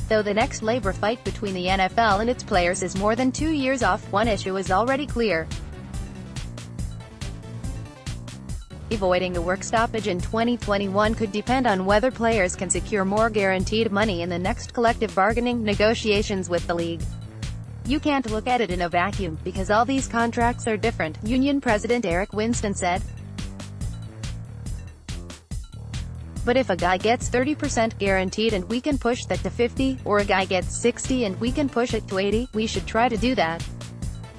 Though the next labor fight between the NFL and its players is more than 2 years off, one issue is already clear. Avoiding a work stoppage in 2021 could depend on whether players can secure more guaranteed money in the next collective bargaining negotiations with the league. You can't look at it in a vacuum, because all these contracts are different, Union President Eric Winston said. But if a guy gets 30% guaranteed and we can push that to 50, or a guy gets 60 and we can push it to 80, we should try to do that.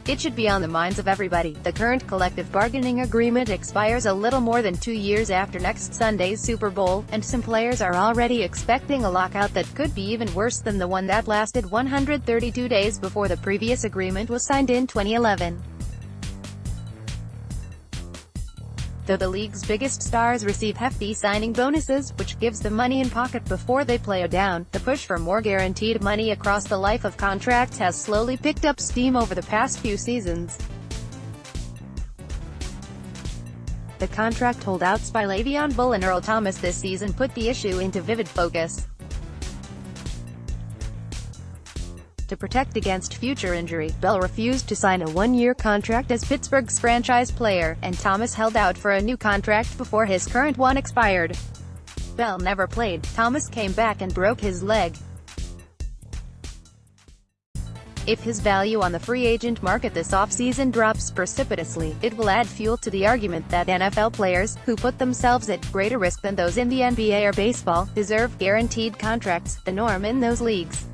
It should be on the minds of everybody. The current collective bargaining agreement expires a little more than 2 years after next Sunday's Super Bowl, and some players are already expecting a lockout that could be even worse than the one that lasted 132 days before the previous agreement was signed in 2011. Though the league's biggest stars receive hefty signing bonuses, which gives them money in pocket before they play down, the push for more guaranteed money across the life of contracts has slowly picked up steam over the past few seasons. The contract holdouts by Le'Veon Bell and Earl Thomas this season put the issue into vivid focus. To protect against future injury, Bell refused to sign a one-year contract as Pittsburgh's franchise player, and Thomas held out for a new contract before his current one expired. Bell never played. Thomas came back and broke his leg. If his value on the free agent market this offseason drops precipitously, it will add fuel to the argument that NFL players, who put themselves at greater risk than those in the NBA or baseball, deserve guaranteed contracts, the norm in those leagues.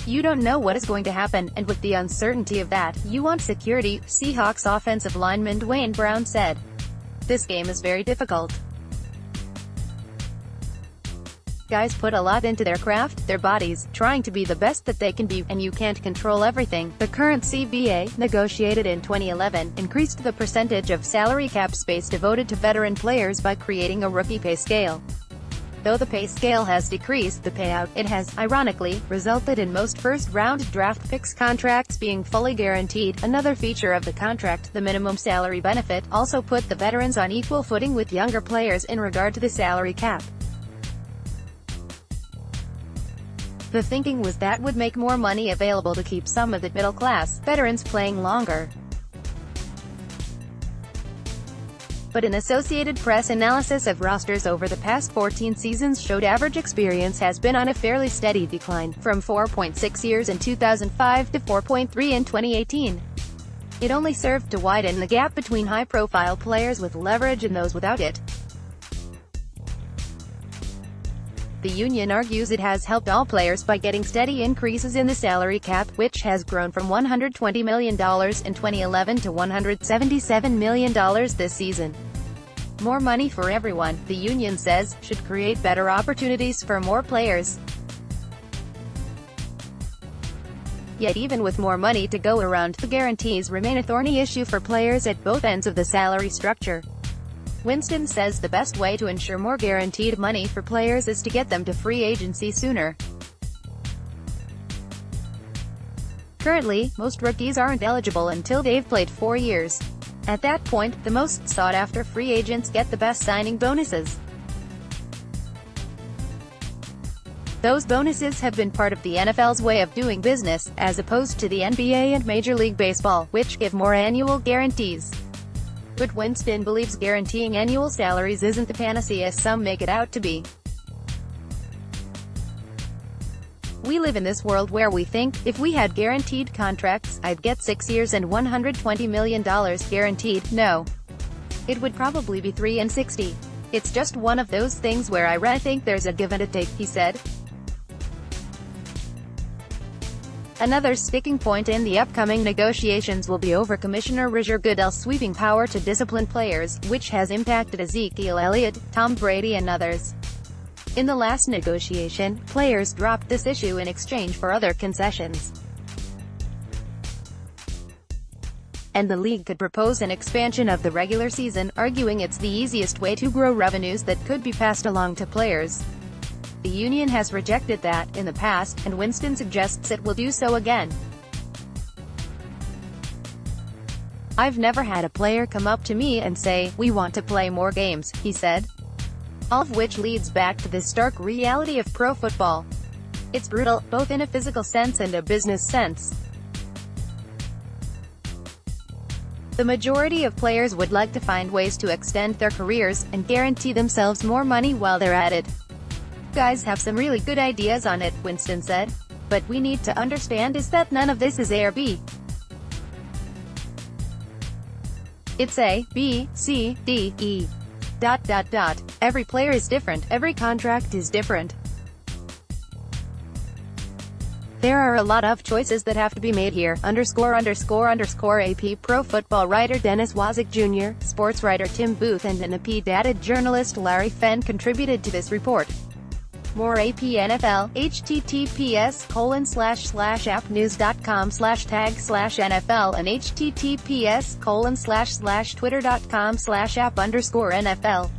You don't know what is going to happen, and with the uncertainty of that, you want security, Seahawks offensive lineman Dwayne Brown said. This game is very difficult. Guys put a lot into their craft, their bodies, trying to be the best that they can be, and you can't control everything. The current CBA, negotiated in 2011, increased the percentage of salary cap space devoted to veteran players by creating a rookie pay scale. Though the pay scale has decreased the payout, it has, ironically, resulted in most first-round draft picks contracts being fully guaranteed. Another feature of the contract, the minimum salary benefit, also put the veterans on equal footing with younger players in regard to the salary cap. The thinking was that would make more money available to keep some of the middle-class veterans playing longer. But an Associated Press analysis of rosters over the past 14 seasons showed average experience has been on a fairly steady decline, from 4.6 years in 2005 to 4.3 in 2018. It only served to widen the gap between high-profile players with leverage and those without it. The union argues it has helped all players by getting steady increases in the salary cap, which has grown from $120 million in 2011 to $177 million this season. More money for everyone, the union says, should create better opportunities for more players. Yet even with more money to go around, the guarantees remain a thorny issue for players at both ends of the salary structure. Winston says the best way to ensure more guaranteed money for players is to get them to free agency sooner. Currently, most rookies aren't eligible until they've played 4 years. At that point, the most sought-after free agents get the best signing bonuses. Those bonuses have been part of the NFL's way of doing business, as opposed to the NBA and Major League Baseball, which give more annual guarantees. But Winston believes guaranteeing annual salaries isn't the panacea as some make it out to be. We live in this world where we think, if we had guaranteed contracts, I'd get 6 years and $120 million guaranteed. No. It would probably be 3 and 60. It's just one of those things where I think there's a give and a take, he said. Another sticking point in the upcoming negotiations will be over Commissioner Roger Goodell's sweeping power to discipline players, which has impacted Ezekiel Elliott, Tom Brady and others. In the last negotiation, players dropped this issue in exchange for other concessions. And the league could propose an expansion of the regular season, arguing it's the easiest way to grow revenues that could be passed along to players. The union has rejected that in the past, and Winston suggests it will do so again. I've never had a player come up to me and say, "We want to play more games," he said. All of which leads back to the stark reality of pro football. It's brutal, both in a physical sense and a business sense. The majority of players would like to find ways to extend their careers, and guarantee themselves more money while they're at it. Guys have some really good ideas on it, Winston said. But we need to understand is that none of this is A or B. It's A, B, C, D, E. ... Every player is different, every contract is different. There are a lot of choices that have to be made here. ____AP Pro Football writer Dennis Wazik Jr., sports writer Tim Booth and AP data journalist Larry Fenn contributed to this report. More AP NFL, https://appnews.com/tag/NFL and https://twitter.com/app_NFL